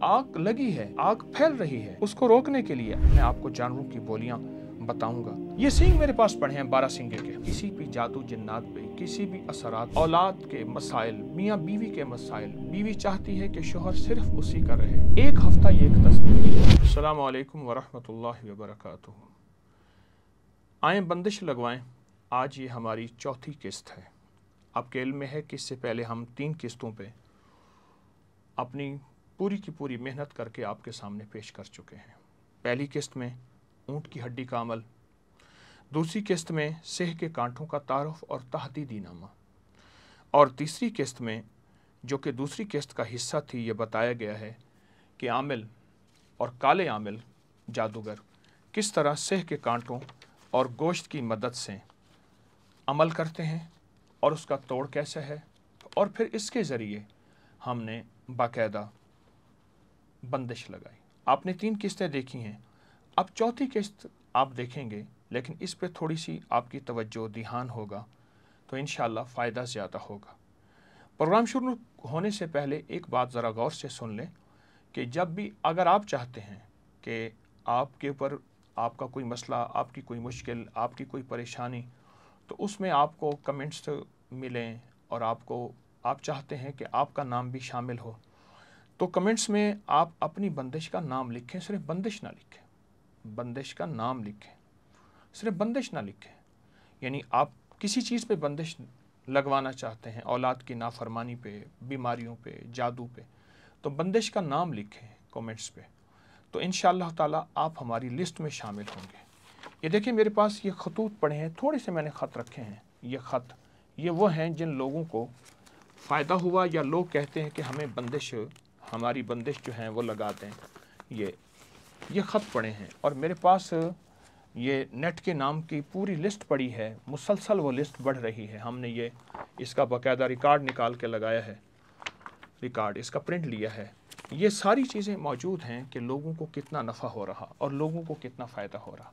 आग लगी है, आग फैल रही है, उसको रोकने के लिए मैं आपको जानवरों की बोलियां बताऊंगा। ये सींग मेरे पास पड़े हैं 12 सींगे के। किसी भी जादू जिन्नात पे, किसी भी असरात, औलाद के मसाइल, मियाँ बीवी के मसाइल, बीवी चाहती है कि शोहर सिर्फ उसी का रहे। एक हफ्ता ये एक तस्वीर। अस्सलाम वालेकुम वरहमतुल्लाहि वबरकातुहू। आए बंदिश लगवाएं। आज ये हमारी चौथी किस्त है। आपके इल्म में है कि इससे पहले हम 3 किस्तों पे अपनी पूरी की पूरी मेहनत करके आपके सामने पेश कर चुके हैं। पहली किस्त में ऊँट की हड्डी का अमल, दूसरी किस्त में सेह के कांटों का तारुफ और तहदीदी नामा, और तीसरी किस्त में जो कि दूसरी किस्त का हिस्सा थी, ये बताया गया है कि आमिल और काले आमिल जादूगर किस तरह सेह के कांटों और गोश्त की मदद से अमल करते हैं और उसका तोड़ कैसा है, और फिर इसके ज़रिए हमने बाकायदा बंदिश लगाई। आपने 3 किस्तें देखी हैं, अब चौथी किस्त आप देखेंगे, लेकिन इस पे थोड़ी सी आपकी तवज्जो ध्यान होगा तो इंशाअल्लाह फ़ायदा ज़्यादा होगा। प्रोग्राम शुरू होने से पहले एक बात ज़रा गौर से सुन लें कि जब भी अगर आप चाहते हैं कि आपके ऊपर आपका कोई मसला, आपकी कोई मुश्किल, आपकी कोई परेशानी, तो उसमें आपको कमेंट्स मिलें और आप चाहते हैं कि आपका नाम भी शामिल हो, तो कमेंट्स में आप अपनी बंदिश का नाम लिखें। सिर्फ बंदिश ना लिखें, बंदिश का नाम लिखें, सिर्फ बंदिश ना लिखें। यानी आप किसी चीज़ पे बंदिश लगवाना चाहते हैं, औलाद की नाफरमानी पे, बीमारियों पे, जादू पे, तो बंदिश का नाम लिखें कमेंट्स पे, तो इंशाअल्लाह ताला आप हमारी लिस्ट में शामिल होंगे। ये देखिए मेरे पास ये खतूत पड़े हैं, थोड़े से मैंने ख़त रखे हैं। ये ख़त ये वो हैं जिन लोगों को फ़ायदा हुआ या लोग कहते हैं कि हमें बंदिश, हमारी बंदिश जो है वो लगा दें। ये ख़त पड़े हैं और मेरे पास ये नेट के नाम की पूरी लिस्ट पड़ी है, मुसलसल वो लिस्ट बढ़ रही है। हमने इसका बाकायदा रिकॉर्ड निकाल के लगाया है, रिकॉर्ड इसका प्रिंट लिया है। ये सारी चीज़ें मौजूद हैं कि लोगों को कितना नफ़ा हो रहा और लोगों को कितना फ़ायदा हो रहा।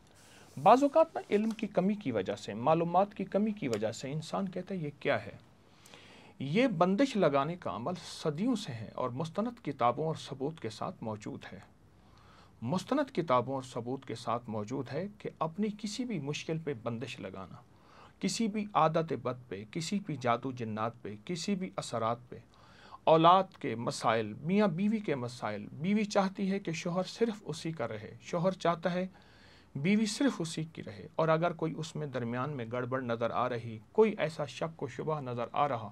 बाज़ औक़ात ना इल्म की कमी की वजह से, मालूमात की कमी की वजह से इंसान कहता है ये क्या है। ये बंदिश लगाने का अमल सदियों से है और मुस्तनद किताबों और सबूत के साथ मौजूद है। मुस्तनद किताबों और सबूत के साथ मौजूद है कि अपनी किसी भी मुश्किल पे बंदिश लगाना, किसी भी आदत बद पे, किसी भी जादू जिन्नात पे, किसी भी असरात पे, औलाद के मसाइल, मियाँ बीवी के मसाइल, बीवी चाहती है कि शोहर सिर्फ उसी का रहे, शोहर चाहता है बीवी सिर्फ उसी की रहे, और अगर कोई उसमें दरमियान में गड़बड़ नज़र आ रही, कोई ऐसा शक व शुबह नज़र आ रहा,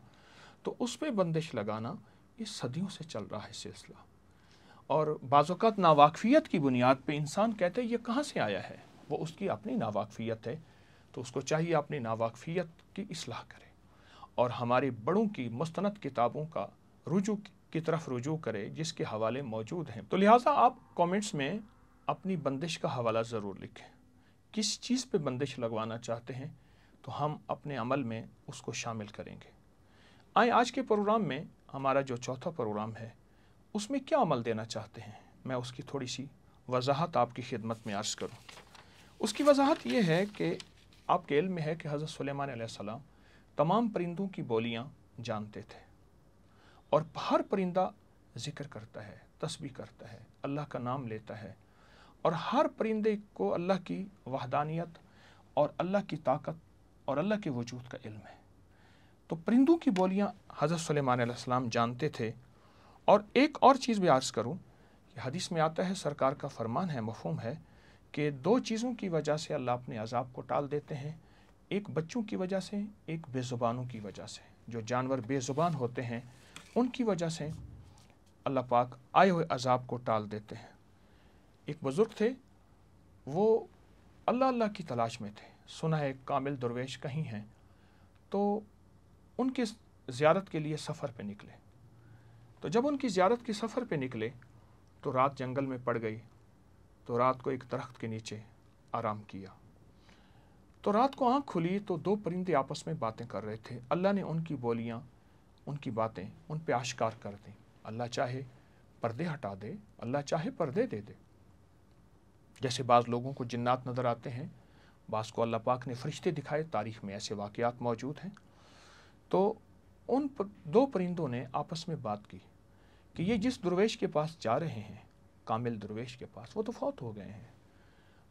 तो उस पर बंदिश लगाना ये सदियों से चल रहा है सिलसिला। और बाज़-औक़ात नावाकफ़ियत की बुनियाद पे इंसान कहते हैं ये कहाँ से आया है, वो उसकी अपनी नावाकफ़ियत है, तो उसको चाहिए अपनी नावाकफ़ियत की इस्लाह करे और हमारे बड़ों की मुस्तनद किताबों का रुजू की तरफ रुजू करे जिसके हवाले मौजूद हैं। तो लिहाजा आप कमेंट्स में अपनी बंदिश का हवाला ज़रूर लिखें, किस चीज़ पे बंदिश लगवाना चाहते हैं, तो हम अपने अमल में उसको शामिल करेंगे। आए आज के प्रोग्राम में, हमारा जो चौथा प्रोग्राम है, उसमें क्या अमल देना चाहते हैं, मैं उसकी थोड़ी सी वजाहत आपकी खिदमत में अर्ज़ करूँ। उसकी वजाहत ये है कि आपके इल्म में है कि हज़रत सुलेमान अलैहिस्सलाम तमाम परिंदों की बोलियाँ जानते थे और हर परिंदा ज़िक्र करता है, तस्बीह करता है, अल्लाह का नाम लेता है, और हर परिंदे को अल्लाह की वहदानियत और अल्लाह की ताकत और अल्लाह के वजूद का इल्म है। तो परिंदों की बोलियाँ हज़रत सुलेमान अलैहिस्सलाम जानते थे। और एक और चीज़ भी अर्ज़ करूँ कि हदीस में आता है, सरकार का फरमान है, मफ़हूम है कि 2 चीज़ों की वजह से अल्लाह अपने अज़ाब को टाल देते हैं, एक बच्चों की वजह से, एक बेज़ुबानों की वजह से। जो जानवर बेज़ुबान होते हैं उनकी वजह से अल्लाह पाक आए हुए अज़ाब को टाल देते हैं। एक बुज़ुर्ग थे, वो अल्लाह अल्लाह की तलाश में थे, सुना है कामिल दरवेश कहीं हैं, तो उनके ज़ियारत के लिए सफ़र पे निकले। तो जब उनकी ज़ियारत के सफ़र पे निकले तो रात जंगल में पड़ गई, तो रात को एक दरख्त के नीचे आराम किया। तो रात को आँख खुली तो 2 परिंदे आपस में बातें कर रहे थे। अल्लाह ने उनकी बोलियाँ, उनकी बातें उन पे आश्कार कर दी। अल्लाह चाहे पर्दे हटा दे, अल्लाह चाहे पर्दे दे दे। जैसे बाज़ लोगों को जिन्नात नज़र आते हैं, बाज़ को अल्लाह पाक ने फ़रिश्ते दिखाए, तारीख़ में ऐसे वाक़यात मौजूद हैं। तो उन 2 परिंदों ने आपस में बात की کہ یہ جس درویش کے پاس جا رہے ہیں، کامل درویش کے پاس، وہ تو فوت ہو گئے ہیں،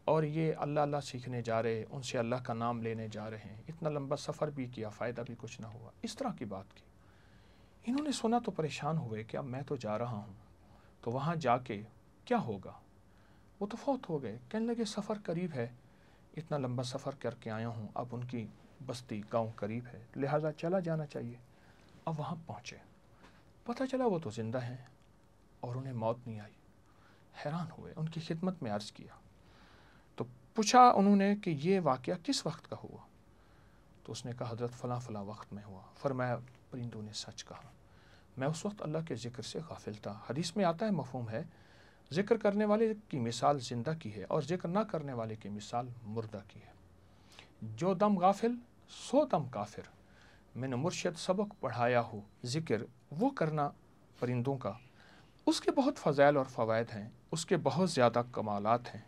اور یہ اللہ اللہ سیکھنے جا رہے، ان سے اللہ کا نام لینے جا رہے ہیں، اتنا لمبا سفر بھی کیا، فائدہ بھی کچھ نہ ہوا، اس طرح کی بات کی۔ انہوں نے سنا تو پریشان ہوئے کہ اب میں تو جا رہا ہوں، تو وہاں جا کے کیا ہوگا؟ وہ تو فوت ہو گئے۔ کہنے لگے سفر قریب ہے، اتنا لمبا سفر کر کے آیا ہوں، اب ان کی بستی گاؤں قریب ہے، لہٰذا چلا جانا چاہیے۔ اب وہاں پہنچے، پتہ چلا وہ تو زندہ ہیں اور انہیں موت نہیں آئی۔ حیران ہوئے، ان کی خدمت میں عرض کیا، تو پوچھا انہوں نے کہ یہ واقعہ کس وقت کا ہوا؟ تو اس نے کہا حضرت فلاں فلاں وقت میں ہوا۔ فرمایا پرندوں نے سچ کہا، میں اس وقت اللہ کے ذکر سے غافل تھا۔ حدیث میں آتا ہے، مفہوم ہے، ذکر کرنے والے کی مثال زندہ کی ہے اور ذکر نہ کرنے والے کی مثال مردہ کی ہے۔ جو دم غافل سو دم کافر، میں نے مرشد سبق پڑھایا ہو ذکر وہ کرنا پرندوں کا، اس کے بہت فضائل اور فوائد ہیں، اس کے بہت زیادہ کمالات ہیں۔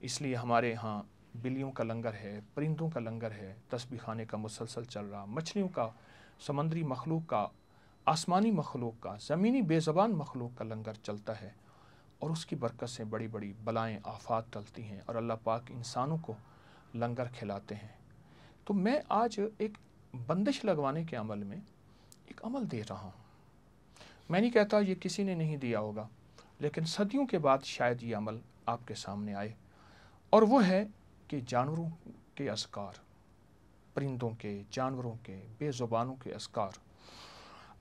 اس لیے ہمارے ہاں بلیوں کا لنگر ہے، پرندوں کا لنگر ہے، تسبیح خانے کا مسلسل چل رہا، مچھلیوں کا، سمندری مخلوق کا، آسمانی مخلوق کا، زمینی بے زبان مخلوق کا لنگر چلتا ہے، اور اس کی برکت سے بڑی بڑی بلائیں آفات ٹلتی ہیں، اور اللہ پاک انسانوں کو لنگر کھلاتے ہیں۔ تو میں آج ایک بندش لگوانے کے عمل میں ایک عمل دے رہا ہوں۔ میں نہیں کہتا یہ کسی نے نہیں دیا ہوگا، لیکن صدیوں کے بعد شاید یہ عمل آپ کے سامنے آئے، اور وہ ہے کہ جانوروں کے اذکار، پرندوں کے، جانوروں کے، بے زبانوں کے اذکار۔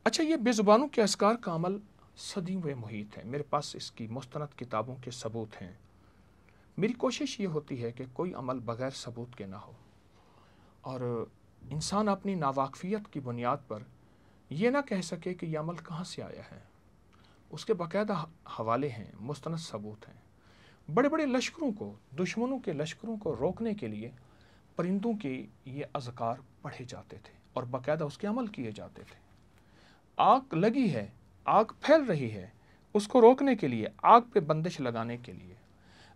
اچھا، یہ بے زبانوں کے اذکار کا عمل صدیوں میں محیط ہے، میرے پاس اس کی مستند کتابوں کے ثبوت ہیں۔ میری کوشش یہ ہوتی ہے کہ کوئی عمل بغیر ثبوت کے نہ ہو، اور انسان اپنی ناواقفیت کی بنیاد پر یہ نہ کہہ سکے کہ یہ عمل کہاں سے آیا ہے۔ اس کے باقاعدہ حوالے ہیں، مستند ثبوت ہیں۔ بڑے بڑے لشکروں کو، دشمنوں کے لشکروں کو روکنے کے لیے پرندوں کے یہ اذکار پڑھے جاتے تھے اور باقاعدہ اس کے عمل کیے جاتے تھے۔ آگ لگی ہے، آگ پھیل رہی ہے، اس کو روکنے کے لیے، آگ پہ بندش لگانے کے لیے،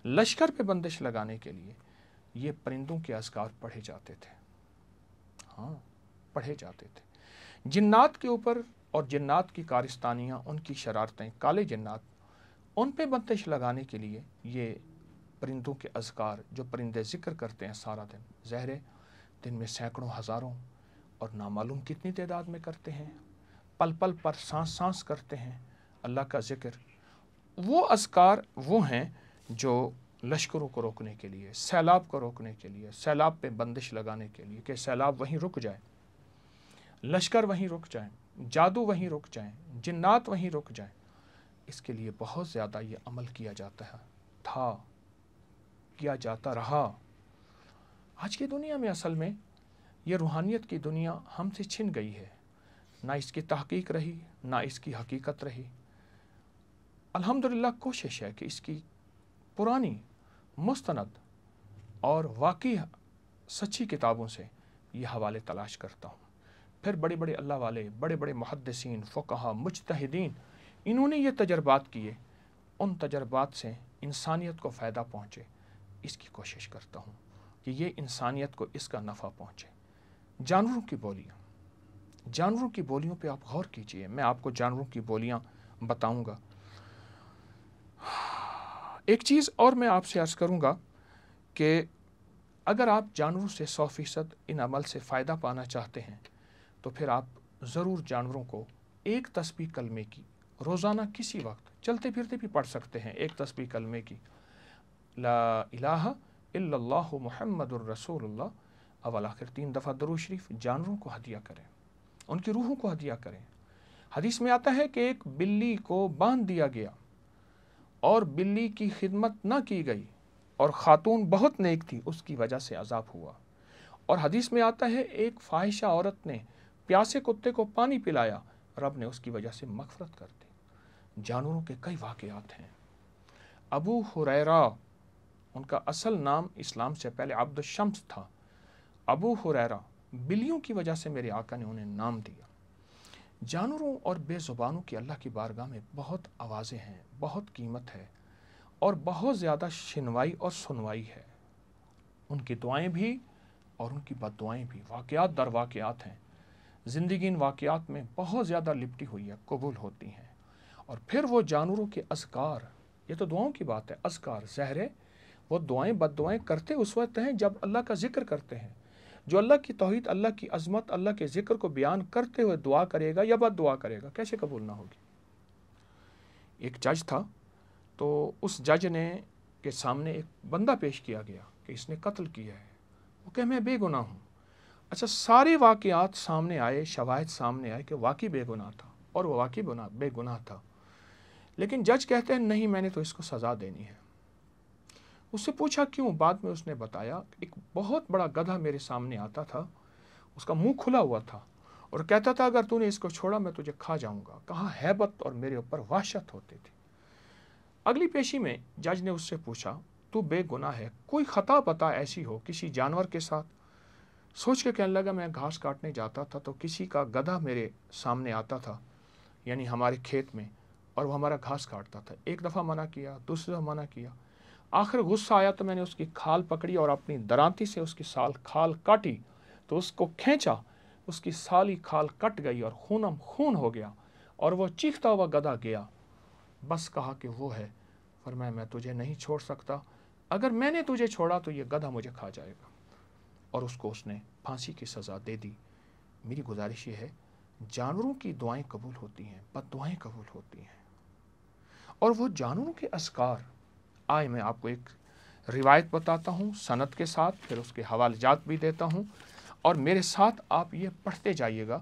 لشکر پہ بندش لگانے کے لیے یہ پرندوں کے اذکار پڑھے جاتے تھے۔ ہاں، پڑھے جاتے تھے۔ جنات کے اوپر اور جنات کی کارستانیاں، ان کی شرارتیں، کالے جنات، ان پہ بندش لگانے کے لیے یہ پرندوں کے اذکار، جو پرندے ذکر کرتے ہیں سارا دن، ظاہر ہے دن میں سینکڑوں، ہزاروں اور نامعلوم کتنی تعداد میں کرتے ہیں، پل پل پر سانس سانس کرتے ہیں اللہ کا ذکر۔ وہ اذکار وہ ہیں جو لشکروں کو روکنے کے لیے، سیلاب کو روکنے کے لیے، سیلاب پہ بندش لگانے کے لیے کہ سیلاب وہیں رک جائے، لشکر وہیں رک جائیں، جادو وہیں رک جائیں، جنات وہیں رک جائیں، اس کے لیے بہت زیادہ یہ عمل کیا جاتا ہے، تھا، کیا جاتا رہا۔ آج کی دنیا میں اصل میں یہ روحانیت کی دنیا ہم سے چھن گئی ہے، نہ اس کی تحقیق رہی، نہ اس کی حقیقت رہی۔ الحمدللہ کوشش ہے کہ اس کی پرانی، مستند اور واقعی سچی کتابوں سے یہ حوالے تلاش کرتا ہوں۔ پھر بڑے بڑے اللہ والے، بڑے بڑے محدثین، فقہا، مجتہدین، انہوں نے یہ تجربات کیے، ان تجربات سے انسانیت کو فائدہ پہنچے، اس کی کوشش کرتا ہوں کہ یہ انسانیت کو اس کا نفع پہنچے۔ جانوروں کی بولیاں، جانوروں کی بولیوں پہ آپ غور کیجئے، میں آپ کو جانوروں کی بولیاں بتاؤں گا۔ ایک چیز اور میں آپ سے عرض کروں گا کہ اگر آپ جانوروں سے 100% ان عمل سے فائدہ پانا چاہتے ہیں تو پھر آپ ضرور جانوروں کو ایک تسبیح کلمے کی روزانہ کسی وقت چلتے پھرتے بھی پڑھ سکتے ہیں، ایک تسبیح کلمے کی، لا الہ الا اللہ محمد الرسول اللہ، اول آخر 3 دفعہ درود شریف جانوروں کو ہدیہ کریں، ان کی روحوں کو ہدیہ کریں۔ حدیث میں آتا ہے کہ ایک بلی کو باندھ دیا گیا اور بلی کی خدمت نہ کی گئی، اور خاتون بہت نیک تھی، اس کی وجہ سے عذاب ہوا۔ اور حدیث میں آتا ہے ایک فاحشہ عورت نے پیاسے کتے کو پانی پلایا، رب نے اس کی وجہ سے مغفرت کر دی۔ جانوروں کے کئی واقعات ہیں۔ ابو ہریرہ، ان کا اصل نام اسلام سے پہلے عبد الشمس تھا، ابو ہریرہ، بلیوں کی وجہ سے میرے آقا نے انہیں نام دیا۔ جانوروں اور بے زبانوں کی اللہ کی بارگاہ میں بہت آوازیں ہیں، بہت قیمت ہے، اور بہت زیادہ شنوائی اور سنوائی ہے۔ ان کی دعائیں بھی اور ان کی بد دعائیں بھی، واقعات در واقعات ہیں، زندگی ان واقعات میں بہت زیادہ لپٹی ہوئی ہے، قبول ہوتی ہیں۔ اور پھر وہ جانوروں کے اذکار، یہ تو دعاؤں کی بات ہے، اذکار ظاہر ہے وہ دعائیں بد دعائیں کرتے اس وقت ہیں جب اللہ کا ذکر کرتے ہیں۔ جو اللہ کی توحید، اللہ کی عظمت، اللہ کے ذکر کو بیان کرتے ہوئے دعا کرے گا یا بد دعا کرے گا، کیسے قبول نہ ہوگی؟ ایک جج تھا، تو اس جج نے کے سامنے ایک بندہ پیش کیا گیا کہ اس نے قتل کیا ہے، وہ کہ میں بے گناہ ہوں۔ اچھا، سارے واقعات سامنے آئے، شواہد سامنے آئے کہ واقعی بے گناہ تھا، اور وہ واقعی بے گناہ تھا، لیکن جج کہتے ہیں نہیں، میں نے تو اس کو سزا دینی ہے۔ اس سے پوچھا کیوں؟ بعد میں اس نے بتایا ایک بہت بڑا گدھا میرے سامنے آتا تھا، اس کا منہ کھلا ہوا تھا اور کہتا تھا اگر تو نے اس کو چھوڑا میں تجھے کھا جاؤں گا۔ کہاں ہیبت اور میرے اوپر وحشت ہوتی تھی۔ اگلی پیشی میں جج نے اس سے پوچھا تو بے گناہ ہے، کوئی خطا بتا ایسی ہو کسی جانور کے ساتھ؟ سوچ کے کہنے لگا میں گھاس کاٹنے جاتا تھا تو کسی کا گدھا میرے سامنے آتا تھا، یعنی ہمارے کھیت میں، اور وہ ہمارا گھاس کاٹتا تھا۔ ایک دفعہ منع کیا، دوسری دفعہ منع کیا، آخر غصہ آیا تو میں نے اس کی کھال پکڑی اور اپنی درانتی سے اس کی کھال کاٹی، تو اس کو کھینچا، اس کی سالی کھال کٹ گئی اور خونم خون ہو گیا، اور وہ چیختا ہوا گدھا گیا۔ بس کہا کہ وہ ہے، فرمایا میں تجھے نہیں چھوڑ سکتا، اگر میں نے تجھے چھوڑا تو یہ گدھا مجھے کھا جائے گا، اور اس نے پھانسی کی سزا دے دی۔ میری گزارش یہ ہے، جانوروں کی دعائیں قبول ہوتی ہیں، بد دعائیں قبول ہوتی ہیں، اور وہ جانوروں کے اذکار، آئے میں آپ کو ایک روایت بتاتا ہوں سند کے ساتھ، پھر اس کے حوالے جات بھی دیتا ہوں، اور میرے ساتھ آپ یہ پڑھتے جائیے گا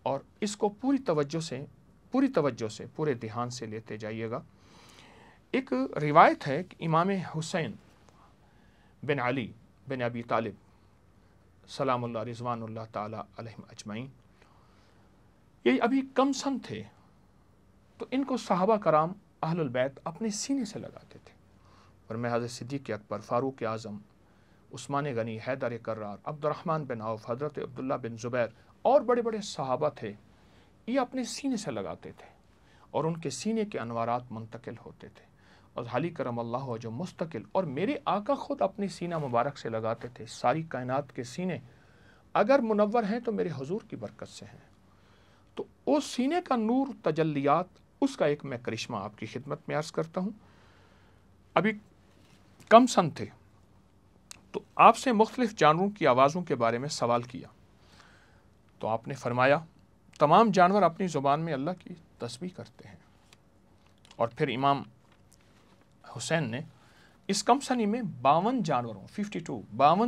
اور اس کو پوری توجہ سے پورے دھیان سے لیتے جائیے گا۔ ایک روایت ہے کہ امام حسین بن علی بن ابی طالب سلام اللہ رضوان اللہ تعالی علیہم اجمعین، یہ ابھی کم سن تھے، تو ان کو صحابہ کرام اہل البیت اپنے سینے سے لگاتے تھے، اور میں حضرت صدیق اکبر، فاروق اعظم، عثمان غنی، حیدر کرار، عبد الرحمن بن عوف، حضرت عبداللہ بن زبیر اور بڑے بڑے صحابہ تھے، یہ اپنے سینے سے لگاتے تھے اور ان کے سینے کے انوارات منتقل ہوتے تھے، اور علی کرم اللہ جو مستقل، اور میرے آقا خود اپنی سینہ مبارک سے لگاتے تھے۔ ساری کائنات کے سینے اگر منور ہیں تو میرے حضور کی برکت سے ہیں، تو اس سینے کا نور، تجلیات، اس کا ایک میں کرشمہ آپ کی خدمت میں عرض کرتا ہوں۔ ابھی کم سن تھے تو آپ سے مختلف جانوروں کی آوازوں کے بارے میں سوال کیا، تو آپ نے فرمایا تمام جانور اپنی زبان میں اللہ کی تسبیح کرتے ہیں، اور پھر امام حسین نے اس کم سنی میں 52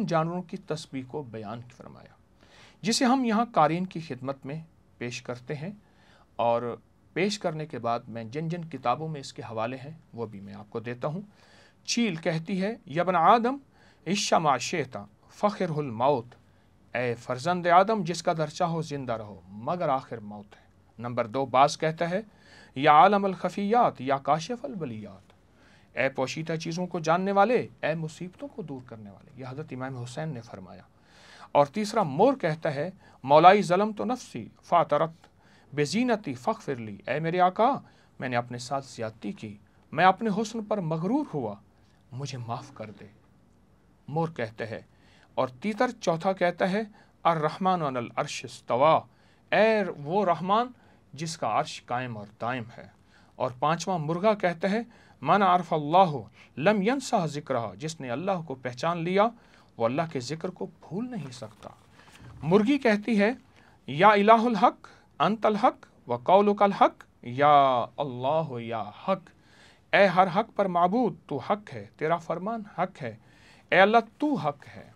جانوروں کی تسبیح کو بیان فرمایا، جسے ہم یہاں قارئین کی خدمت میں پیش کرتے ہیں، اور پیش کرنے کے بعد میں جن جن کتابوں میں اس کے حوالے ہیں وہ بھی میں آپ کو دیتا ہوں۔ چیل کہتی ہے یا ابن آدم عش ما شئت فخر الموت، اے فرزند آدم جس کا در چاہو زندہ رہو مگر آخر موت ہے۔ نمبر 2 باز کہتا ہے یا عالم الخفیات یا کاشف البلیات، اے پوشیدہ چیزوں کو جاننے والے، اے مصیبتوں کو دور کرنے والے، یہ حضرت امام حسین نے فرمایا۔ اور تیسرا مور کہتا ہے مولائی ظلم تو نفسی فاترت بزینتی فغفر لی، اے میرے آقا میں نے اپنے ساتھ زیادتی کی، میں اپنے حسن پر مغرور ہوا، مجھے معاف کر دے، مور کہتا ہے۔ اور تیتر چوتھا کہتا ہے الرحمن علی العرش استویٰ، اے وہ رحمان جس کا عرش قائم اور دائم ہے۔ اور پانچواں مرغا کہتا ہے من عرف اللہ لم ینسہ ذکرہ، جس نے اللہ کو پہچان لیا وہ اللہ کے ذکر کو بھول نہیں سکتا۔ مرغی کہتی ہے یا الہ الحق انت الحق و قولک الحق یا اللہ یا حق، اے ہر حق پر معبود تو حق ہے، تیرا فرمان حق ہے، اے اللہ تو حق ہے۔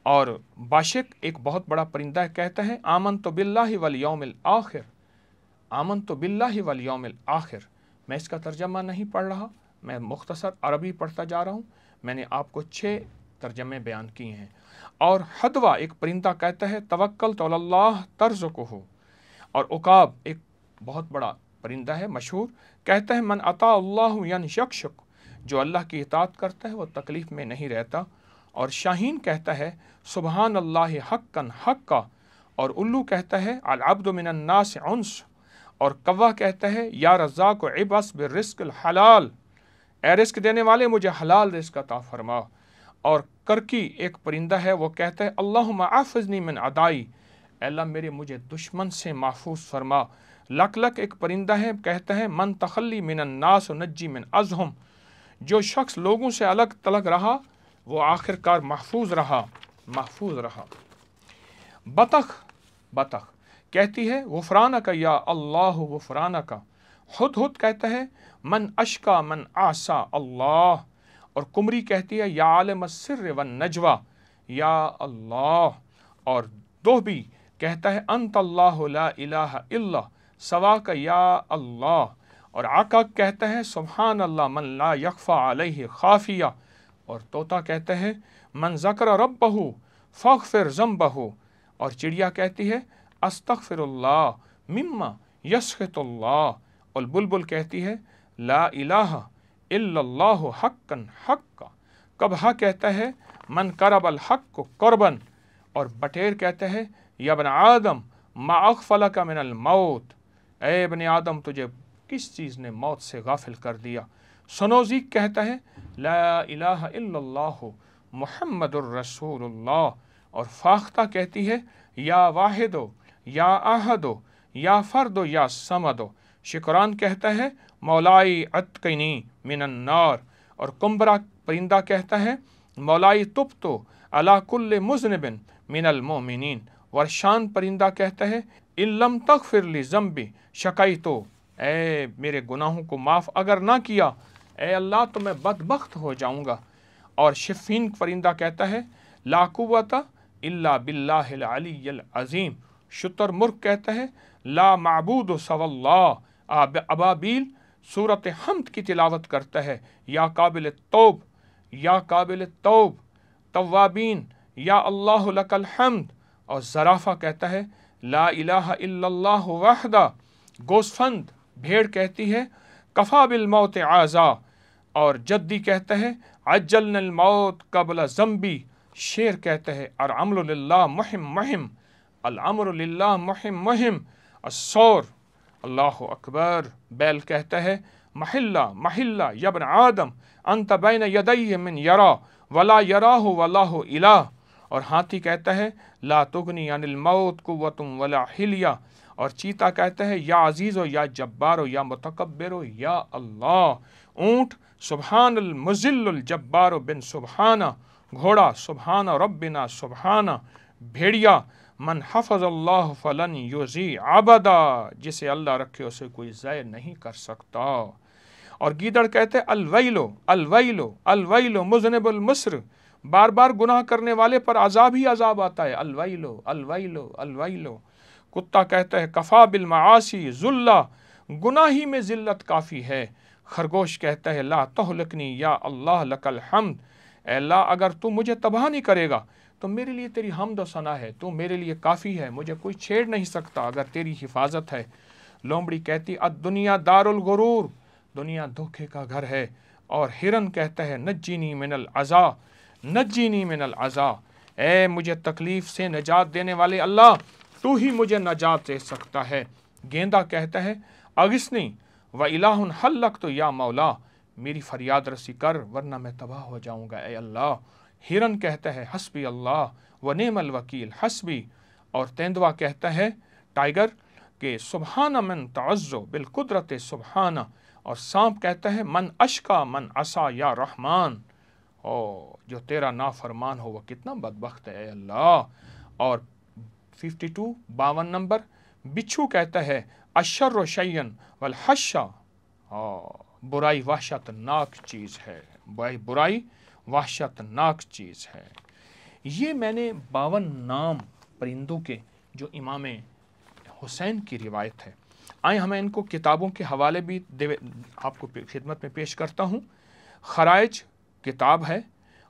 اور باشق ایک بہت بڑا پرندہ کہتا ہے آمنت باللہ والیوم الآخر، آمنت باللہ والیوم الآخر۔ میں اس کا ترجمہ نہیں پڑھ رہا، میں مختصر عربی پڑھتا جا رہا ہوں، میں نے آپ کو 6 ترجمے بیان کیے ہیں۔ اور حدوہ ایک پرندہ کہتا ہے توکلت علی اللہ ترزقہ، اور عقاب ایک بہت بڑا پرندہ ہے مشہور، کہتا ہے من اطاع اللہ ینشکشک، جو اللہ کی اطاعت کرتا ہے وہ تکلیف میں نہیں رہتا۔ اور شاہین کہتا ہے سبحان اللہ حقا حقا، اور الو کہتا ہے العبد من الناس عنس، اور کوا کہتا ہے یا رزاق عبس بالرزق الحلال، اے رزق دینے والے مجھے حلال رزق عطا فرما۔ اور کرکی ایک پرندہ ہے، وہ کہتا ہے اللہم احفظنی من عدائی، اے اللہ مجھے دشمن سے محفوظ فرما، लक लक एक परिंदा है, कहता है मन तखल्ली मिनन नास नज्जी मिन अज़हुम, जो शख्स लोगों से अलग तलग रहा वो आखिरकार महफूज रहा। बतख बतख कहती है गुफराना का या अल्लाह गुफराना का। हुद कहता है मन अशका मन आसा अल्लाह। और कुमरी कहती है या आलिम सिर्र वन नजवा या अल्लाह। और दोहबी कहता है अंत अल्लाह ला इलाहा इल्ला सवा का या अल्लाह। और आका कहता है सुब्हान अल्लाह मन ला यख्फा अलैहि खाफिया। और तोता कहता है मन ज़करा रब्बहु फ़ग़फ़िर ज़ंबहु। और चिड़िया कहती है अस्तग़फ़िरुल्लाह मिम्मा यस्ख़ितुल्लाह। और बुलबुल कहती है ला इलाहा इल्लल्लाहु हक्कन हक्का। कबहा कहता है मन करबल हक्क क़ुरबन। और बटेर कहता है या बन आदम मा अग़फ़लका मिनल मौत, ए बने आदम तुझे किस चीज़ ने मौत से गाफिल कर दिया। सनोज़ीक कहता है ला इलाहा इल्लल्लाहु मुहम्मदुर रसूलुल्लाह। और फाख्ता कहती है या वाहिदो या आहदो या फ़र्दो या समदो। शिकरान कहता है मौलाई अतकनी मिनन नार। और कुम्बरा परिंदा कहता है मौलाई तुब्तो अला कुल्ले मुज़निबिन मिनल मोमिनीन। वर्शान परिंदा कहता है इल्लम तग़फ़िर ली ज़म्बी शक़ैतो, ए मेरे गुनाहों को माफ़ अगर ना किया ए अल्लाह तो मैं बदबख्त हो जाऊँगा। और शिफ़ीन परिंदा कहता है ला कुव्वता इल्ला बिल्लाहिल अलिय्यिल अज़ीम। शुतुरमुर्ग़ कहता है ला माबूदु सवल्लाह। अबाबील सूरत हमद की तिलावत करता है या काबिल तौब या काबिल तौब तव्वाबीन या अल्लाह लकल हम्द। और ज़राफ़ा कहता है ला इलाहा इल्लल्लाह वहदा। गोस्फंद भेड़ कहती है कफ़ा बिल मौत आज़ा। और जद्दी कहता है अज्जलनल मौत कबल ज़म्बी। शेर कहता है अल अम्रु लिल्लाह मुहिम मुहिम, अल अम्रु लिल्लाह मुहिम मुहिम। अस्सौर अल्लाहु अकबर। बैल कहता है महिल्ला महिल्ला यब्न आदम अंत बैन यदैहि मिन यरा वला यराहु वल्लाहु इलाह। और हाथी कहता है ला तुगनी अनिल मौत कुव्वतुम वला हिलिया। और चीता कहता है या अजीज़ो या जब्बारो या मुतकब्बिरो या अल्लाह। ऊँट सुबहानल मुज़िल्लुल जब्बारो बिन सुबहाना। घोड़ा सुबहाना रब्बिना सुबहाना। भेड़िया मन हफ़ज़ल्लाहु फ़लन युज़ी अबदा, जिसे अल्लाह रखे उसे कोई ज़ाय नहीं कर सकता। और गीदड़ कहते अलवैलो अलवैलो अलवैलो मुज़निबुल मुस्र, बार बार गुनाह करने वाले पर अजाब ही अजाब आता है, अलवैलो अलवैलो अलवैलो। कुत्ता कहता है कफ़ा बिल मआसी ज़ुल्ला, गुनाह ही में ज़िल्लत काफ़ी है। खरगोश कहता है ला तहलकनी या अल्लाह लकल हम्द, अल्लाह अगर तू मुझे तबाह नहीं करेगा तो मेरे लिए तेरी हमद व सना है, तू मेरे लिए काफ़ी है, मुझे कोई छेड़ नहीं सकता अगर तेरी हिफाजत है। लोमड़ी कहती अद्दुनिया दारुल गुरूर, दुनिया धोखे का घर है। और हिरन कहता है नज्जीनी मिनल अज़ा नज्जीनी मिनल अज़ा, ए मुझे तकलीफ़ से निजात देने वाले अल्लाह तू ही मुझे निजात दे सकता है। गेंदा कहता है अगिस्नी व इलाहुन हल्लक तो या मौला, मेरी फरियाद रसी कर वरना मैं तबाह हो जाऊँगा ए अल्लाह। हिरन कहता है हस्बी अल्लाह व नेमल वकील हस्बी। और तेंदुआ कहता है टाइगर के सुबहाना मन तअज़्ज़ो बिल कुदरत सुबहाना। और सांप कहता है मन अशका मन असा या रहमान, ओ जो तेरा नाफरमान हो वह कितना बदबख्त है अल्लाह। और 52 नंबर बिच्छू कहता है अशर्र शय्यन वल हश्शा, बुराई वहशतनाक चीज़ है, बुराई वहशतनाक चीज़ है। ये मैंने 52 नाम परिंदों के जो इमाम हुसैन की रिवायत है, आए हमें इनको किताबों के हवाले भी आपको खिदमत में पेश करता हूँ। खराइज किताब है,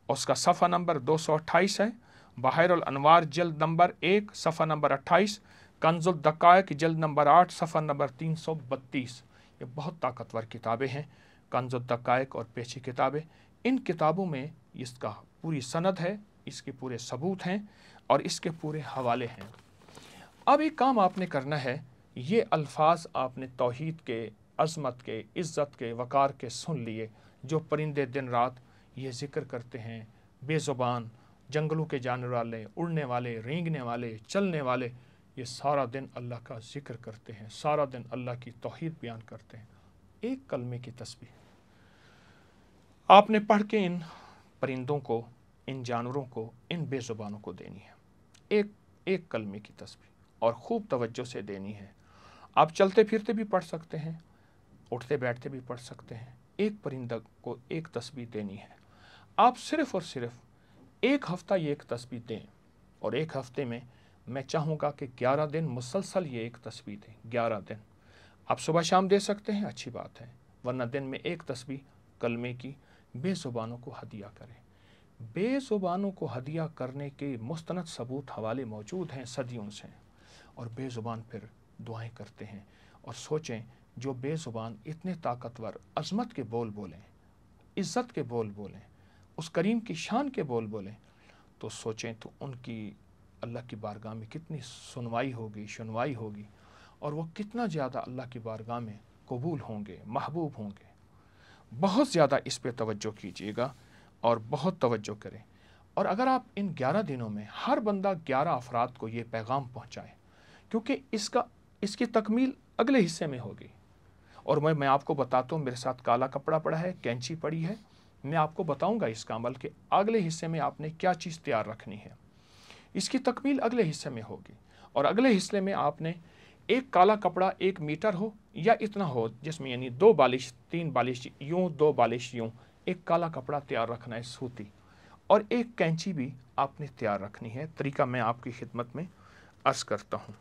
उसका सफ़ा नंबर 228 है। बहरुल अनवार जल्द नंबर 1 सफ़ा नंबर 28। कंजुल दकायक जल्द नंबर 8 सफ़ा नंबर 332। ये बहुत ताकतवर किताबें हैं, कंजुल दकायक और पेशी किताबें। इन किताबों में इसका पूरी सनद है, इसके पूरे सबूत हैं और इसके पूरे हवाले हैं। अब एक काम आपने करना है, ये अल्फाज आपने तौहीद के, अज़मत के, इज़्ज़त के, वक़ार के सुन लिए, जो परिंदे दिन रात ये ज़िक्र करते हैं, बेज़ुबान, जंगलों के जानवर वाले, उड़ने वाले, रेंगने वाले, चलने वाले, ये सारा दिन अल्लाह का जिक्र करते हैं, सारा दिन अल्लाह की तौहीद बयान करते हैं। एक कलमे की तस्बीह आपने पढ़ के इन परिंदों को, इन जानवरों को, इन बेज़ुबानों को देनी है। एक कलमे की तस्बीह, और खूब तवज्जो से देनी है। आप चलते फिरते भी पढ़ सकते हैं, उठते बैठते भी पढ़ सकते हैं। एक परिंदा को एक तस्बीह देनी है। आप सिर्फ़ और सिर्फ एक हफ़्ता ये एक तस्बीह दें, और एक हफ़्ते में मैं चाहूँगा कि 11 दिन मुसलसल ये एक तस्बीह दें। 11 दिन आप सुबह शाम दे सकते हैं, अच्छी बात है, वरना दिन में एक तस्बीह कलमे की बेज़ुबानों को हदिया करें। बेज़ुबानों को हदिया करने के मुस्तनद सबूत हवाले मौजूद हैं सदियों से, और बेज़ुबान फिर दुआएं करते हैं। और सोचें, जो बेज़ुबान इतने ताकतवर अज़मत के बोल बोलें, इज़्ज़त के बोल बोलें, उस करीम की शान के बोल बोलें, तो सोचें तो उनकी अल्लाह की बारगाह में कितनी सुनवाई होगी, और वो कितना ज़्यादा अल्लाह की बारगाह में कबूल होंगे, महबूब होंगे। बहुत ज़्यादा इस पे तवज्जो कीजिएगा और बहुत तवज्जो करें। और अगर आप इन 11 दिनों में हर बंदा 11 अफराद को ये पैगाम पहुँचाए, क्योंकि इसकी तकमील अगले हिस्से में होगी। और मैं आपको बताता हूँ, मेरे साथ काला कपड़ा पड़ा है, कैंची पड़ी है, मैं आपको बताऊँगा इसका अमल कि अगले हिस्से में आपने क्या चीज़ तैयार रखनी है। इसकी तकमील अगले हिस्से में होगी, और अगले हिस्से में आपने एक काला कपड़ा 1 मीटर हो या इतना हो, जिसमें यानी 2 बालिश, 3 बालिश यूँ, 2 बालिश यूँ, एक काला कपड़ा तैयार रखना है सूती, और एक कैंची भी आपने तैयार रखनी है। तरीका मैं आपकी खिदमत में अर्ज़ करता हूँ।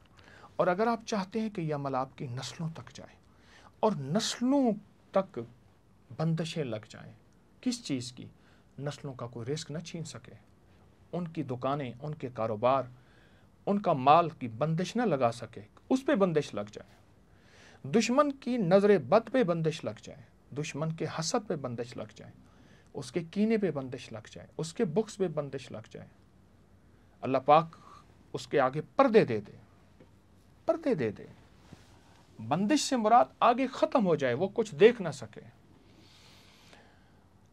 और अगर आप चाहते हैं कि यह अमल आपकी नस्लों तक जाए और नस्लों तक बंदिशें लग जाएं, किस चीज़ की? नस्लों का कोई रिस्क न छीन सके, उनकी दुकानें, उनके कारोबार, उनका माल की बंदिश न लगा सके, उस पे बंदिश लग जाए। दुश्मन की नज़र बद पे बंदिश लग जाए, दुश्मन के हसद पे बंदिश लग जाए, उसके कीने पे बंदिश लग जाए, उसके बुक्स पे बंदिश लग जाए। अल्लाह पाक उसके आगे पर्दे दे दे, पर्दे दे दे। बंदिश से मुराद आगे ख़त्म हो जाए, वो कुछ देख ना सके।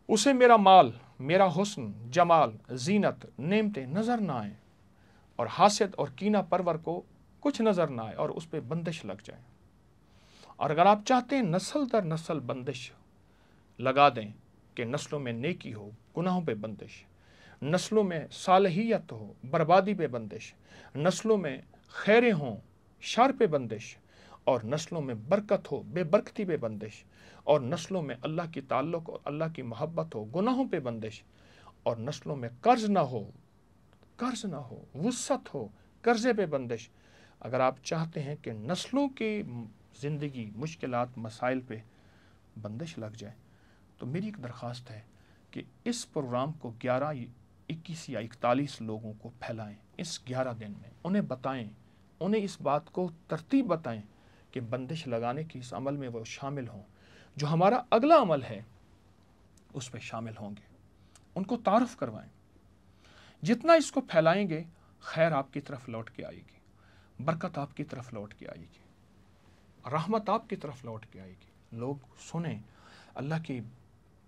उसे मेरा माल, मेरा हुस्न, जमाल, जीनत, नेमतें नज़र ना आए, और हासिद और कीना परवर को कुछ नज़र ना आए, और उस पर बंदिश लग जाए। और अगर आप चाहते हैं नस्ल दर नस्ल बंदिश लगा दें कि नस्लों में नेकी हो, गुनाहों पे बंदिश, नस्लों में सालहियत हो, बर्बादी पे बंदिश, नस्लों में खैरें हों, शर पे बंदिश, और नस्लों में बरकत हो, बेबरकती पे बंदिश, और नस्लों में अल्लाह की ताल्लुक़ और अल्लाह की मोहब्बत हो, गुनाहों पे बंदिश, और नस्लों में कर्ज ना हो, वुसअत हो, कर्ज़े पे बंदिश। अगर आप चाहते हैं कि नस्लों की ज़िंदगी, मुश्किलात, मसाइल पे बंदिश लग जाए, तो मेरी एक दरख्वास्त है कि इस प्रोग्राम को 11, 21 या 41 लोगों को फैलाएं इस 11 दिन में। उन्हें बताएं, उन्हें इस बात को तरतीब बताएं कि बंदिश लगाने की इस अमल में वो शामिल हों। जो हमारा अगला अमल है उस पर शामिल होंगे, उनको तारुफ करवाएं। जितना इसको फैलाएंगे, खैर आपकी तरफ लौट के आएगी, बरकत आपकी तरफ लौट के आएगी, रहमत आपकी तरफ लौट के आएगी। लोग सुने अल्लाह की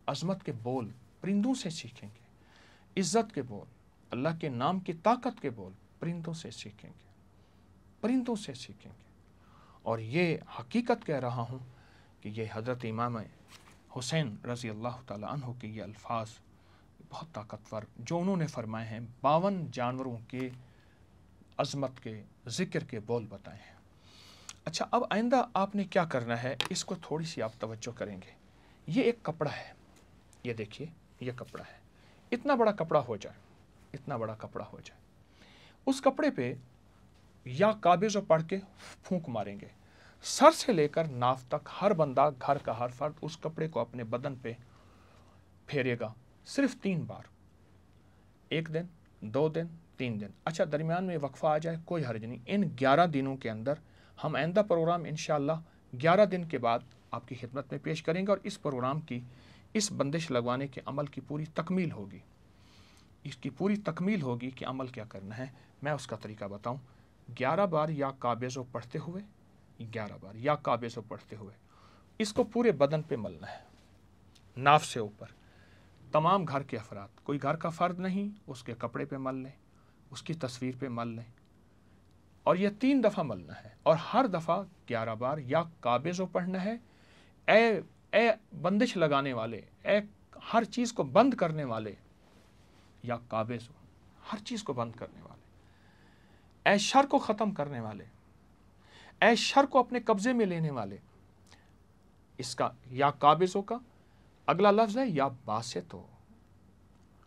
अज़मत के बोल, परिंदों से सीखेंगे, इज़्ज़त के बोल, अल्लाह के नाम की ताकत के बोल परिंदों से सीखेंगे, परिंदों से सीखेंगे। और ये हकीकत कह रहा हूँ कि ये हज़रत इमाम हुसैन रज़ी अल्लाह ताला अन्हु के ये अल्फाज बहुत ताकतवर जो उन्होंने फरमाए हैं, 52 जानवरों के अज़मत के ज़िक्र के बोल बताए हैं। अच्छा, अब आइंदा आपने क्या करना है, इसको थोड़ी सी आप तवज्जो करेंगे। ये एक कपड़ा है, ये देखिए, ये कपड़ा है, इतना बड़ा कपड़ा हो जाए, इतना बड़ा कपड़ा हो जाए, उस कपड़े पे या काबिज़ पढ़ के फूंक मारेंगे, सर से लेकर नाफ तक हर बंदा, घर का हर फर्द उस कपड़े को अपने बदन पे फेरेगा, सिर्फ 3 बार, 1 दिन, 2 दिन, 3 दिन। अच्छा, दरमियान में वक्फा आ जाए, कोई हर्ज नहीं। इन 11 दिनों के अंदर हम आइंदा प्रोग्राम इंशाअल्लाह 11 दिन के बाद आपकी खिदमत में पेश करेंगे, और इस प्रोग्राम की, इस बंदिश लगवाने के अमल की पूरी तकमील होगी, इसकी पूरी तकमील होगी कि अमल क्या करना है। मैं उसका तरीका बताऊं। 11 बार या काबिज़ो पढ़ते हुए, 11 बार या काबिज़ो पढ़ते हुए इसको पूरे बदन पे मलना है, नाफ से ऊपर। तमाम घर के अफराद, कोई घर का फ़र्द नहीं, उसके कपड़े पे मल लें, उसकी तस्वीर पे मल लें, और ये 3 दफ़ा मलना है और हर दफ़ा 11 बार या काबिज़ो पढ़ना है। ए बंदिश लगाने वाले, ए हर चीज़ को बंद करने वाले, या काबिज़ो हर चीज़ को बंद करने वाले, ए शर को ख़त्म करने वाले, ए शर को अपने कब्ज़े में लेने वाले। इसका या काबिज़ो का अगला लफ्ज़ है या बासितो।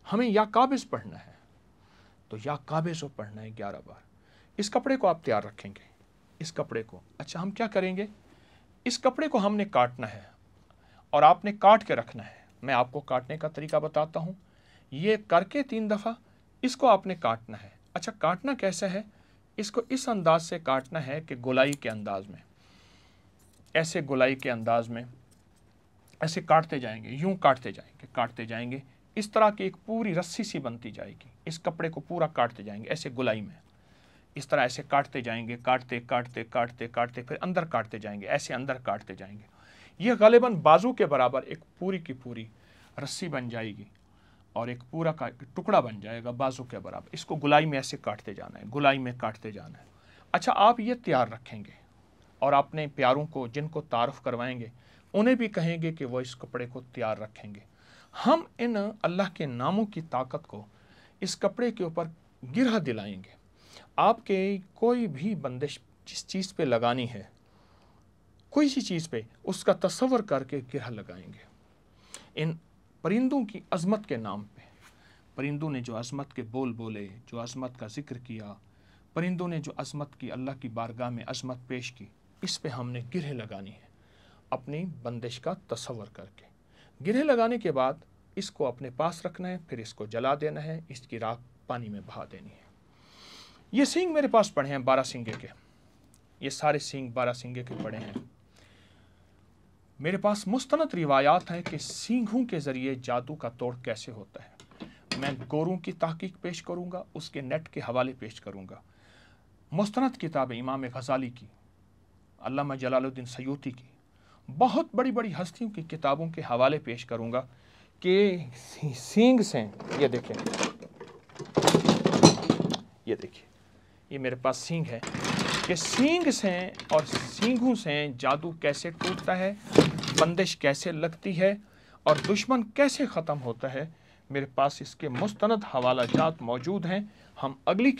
हमें या काबिज़ पढ़ना है तो या काबिज़ो पढ़ना है 11 बार। इस कपड़े को आप तैयार रखेंगे, इस कपड़े को। अच्छा, हम क्या करेंगे, इस कपड़े को हमने काटना है और आपने काट के रखना है। मैं आपको काटने का तरीका बताता हूँ। ये करके 3 दफ़ा इसको आपने काटना है। अच्छा, काटना कैसे है, इसको इस अंदाज से काटना है कि गोलाई के अंदाज में, ऐसे गोलाई के अंदाज में ऐसे काटते जाएंगे, यूं काटते जाएंगे। इस तरह की एक पूरी रस्सी सी बनती जाएगी। इस कपड़े को पूरा काटते जाएंगे ऐसे गोलाई में, इस तरह ऐसे काटते जाएंगे, काटते फिर अंदर काटते जाएंगे, ऐसे अंदर काटते जाएंगे। ये गालिबन बाजू के बराबर एक पूरी की पूरी रस्सी बन जाएगी और एक पूरा का टुकड़ा बन जाएगा बाजू के बराबर। इसको गुलाई में ऐसे काटते जाना है, गुलाई में काटते जाना है। अच्छा, आप ये तैयार रखेंगे और अपने प्यारों को जिनको तारुफ करवाएंगे उन्हें भी कहेंगे कि वो इस कपड़े को तैयार रखेंगे। हम इन अल्लाह के नामों की ताकत को इस कपड़े के ऊपर गिरह दिलाएंगे। आपके कोई भी बंदिश जिस चीज़ पे लगानी है, कोई सी चीज़ पे, उसका तसव्वुर करके गिरह लगाएंगे। इन परिंदों की अज़मत के नाम पे, परिंदों ने जो अज़मत के बोल बोले, जो अज़मत का जिक्र किया, परिंदों ने जो अज़मत की, अल्लाह की बारगाह में अज़मत पेश की, इस पे हमने गिरह लगानी है अपनी बंदिश का तसव्वुर करके। गिरह लगाने के बाद इसको अपने पास रखना है, फिर इसको जला देना है, इसकी राख पानी में बहा देनी है। ये सींग मेरे पास पड़े हैं 12 सींगे के, ये सारे सींग 12 सींगे के पड़े हैं। मेरे पास मुस्तनद रिवायात हैं कि सींगों के ज़रिए जादू का तोड़ कैसे होता है। मैं गोरों की तहकीक पेश करूँगा, उसके नेट के हवाले पेश करूँगा। मुस्तनद किताब इमाम गज़ाली की, अल्लामा जलालुद्दीन सयूती की, बहुत बड़ी बड़ी हस्तियों की किताबों के हवाले पेश करूँगा कि सींग से, ये देखें, ये देखिए, ये मेरे पास सींग है, कि सींग से और सींगों से जादू कैसे टूटता है, बंदिश कैसे लगती है और दुश्मन कैसे ख़त्म होता है। मेरे पास इसके मुस्तनद हवाला जात मौजूद हैं। हम अगली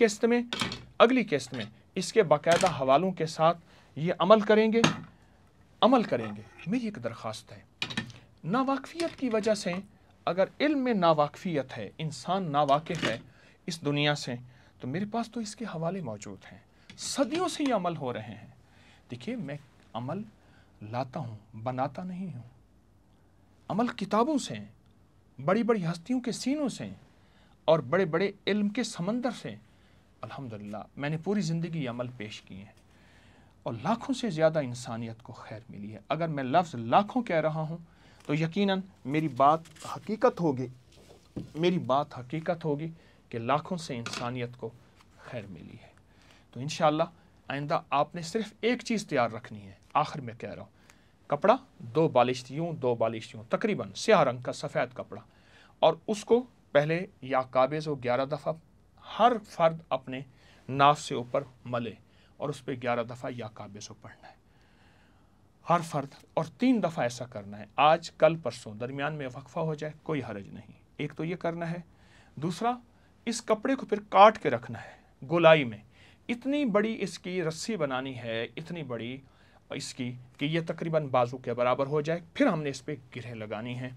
किस्त में इसके बाकायदा हवालों के साथ ये अमल करेंगे। मेरी एक दरख्वास्त है, नावाकफियत की वजह से, अगर इल्म में नावाकफियत है, इंसान नावाकिफ़ है इस दुनिया से, तो मेरे पास तो इसके हवाले मौजूद हैं। सदियों से ये अमल हो रहे हैं। देखिए, मैं अमल लाता हूँ, बनाता नहीं हूँ। अमल किताबों से, बड़ी बड़ी हस्तियों के सीनों से और बड़े बड़े इल्म के समंदर से अल्हम्दुलिल्लाह मैंने पूरी ज़िंदगी अमल पेश किए हैं और लाखों से ज़्यादा इंसानियत को खैर मिली है। अगर मैं लफ्ज़ लाखों कह रहा हूँ तो यकीनन मेरी बात हकीकत होगी कि लाखों से इंसानियत को खैर मिली है। तो इंशाअल्लाह आइंदा आपने सिर्फ एक चीज़ तैयार रखनी है। आखिर में कह रहा हूँ, कपड़ा 2 बालिश यूँ 2 बालिश यूँ, तकरीबन स्याह रंग का सफ़ेद कपड़ा, और उसको पहले या काबिज़ हो 11 दफ़ा हर फर्द अपने नाफ से ऊपर मले और उस पर 11 दफ़ा या काबिज़ हो पढ़ना है हर फर्द, और 3 दफ़ा ऐसा करना है। आज कल परसों दरमियान में वक्फा हो जाए, कोई हरज नहीं। एक तो ये करना है। दूसरा, इस कपड़े को फिर काट के रखना है गोलाई में। इतनी बड़ी इसकी रस्सी बनानी है, इतनी बड़ी इसकी, कि ये तकरीबन बाजू के बराबर हो जाए। फिर हमने इस पर गिरह लगानी है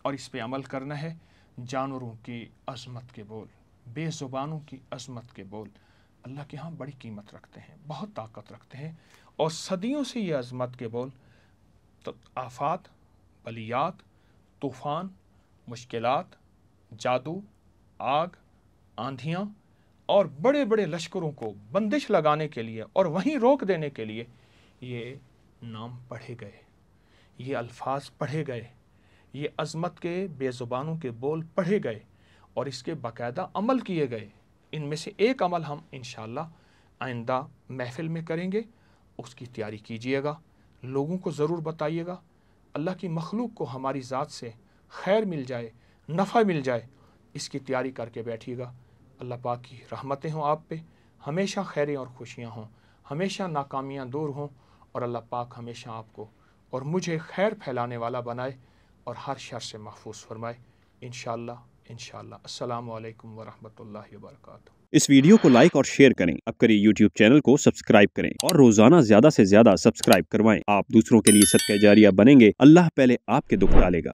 और इस पर अमल करना है। जानवरों की अज़मत के बोल, बेज़ुबानों की अज़मत के बोल अल्लाह के यहाँ बड़ी कीमत रखते हैं, बहुत ताकत रखते हैं, और सदियों से ये अज़मत के बोल तो आफात, बलियात, तूफ़ान, मुश्किलात, जादू, आग, आंधियाँ और बड़े बड़े लश्करों को बंदिश लगाने के लिए और वहीं रोक देने के लिए ये नाम पढ़े गए, ये अल्फाज पढ़े गए, ये अज़मत के बेज़ुबानों के बोल पढ़े गए और इसके बाकायदा अमल किए गए। इनमें से एक अमल हम इंशाअल्लाह आइंदा महफ़िल में करेंगे, उसकी तैयारी कीजिएगा, लोगों को ज़रूर बताइएगा। अल्लाह की मखलूक को हमारी ज़ात से खैर मिल जाए, नफ़ा मिल जाए, इसकी तैयारी करके बैठिएगा। अल्लाह पाक की रहमतें हों आप पे, ہمیشہ خیریں اور خوشیاں ہوں، ہمیشہ ناکامیاں دور ہوں، اور اللہ پاک ہمیشہ آپ کو اور مجھے خیر پھیلانے والا بنائے اور ہر شر سے محفوظ فرمائے انشاءاللہ انشاءاللہ۔ السلام علیکم ورحمۃ اللہ وبرکاتہ۔ اس ویڈیو کو لائک اور شیئر کریں، اب کریں یوٹیوب چینل کو سبسکرائب کریں اور روزانہ زیادہ سے زیادہ سبسکرائب کروائیں۔ آپ دوسروں کے لیے صدقہ جاریہ بنیں گے، اللہ پہلے آپ کے دکھ ڈالے گا۔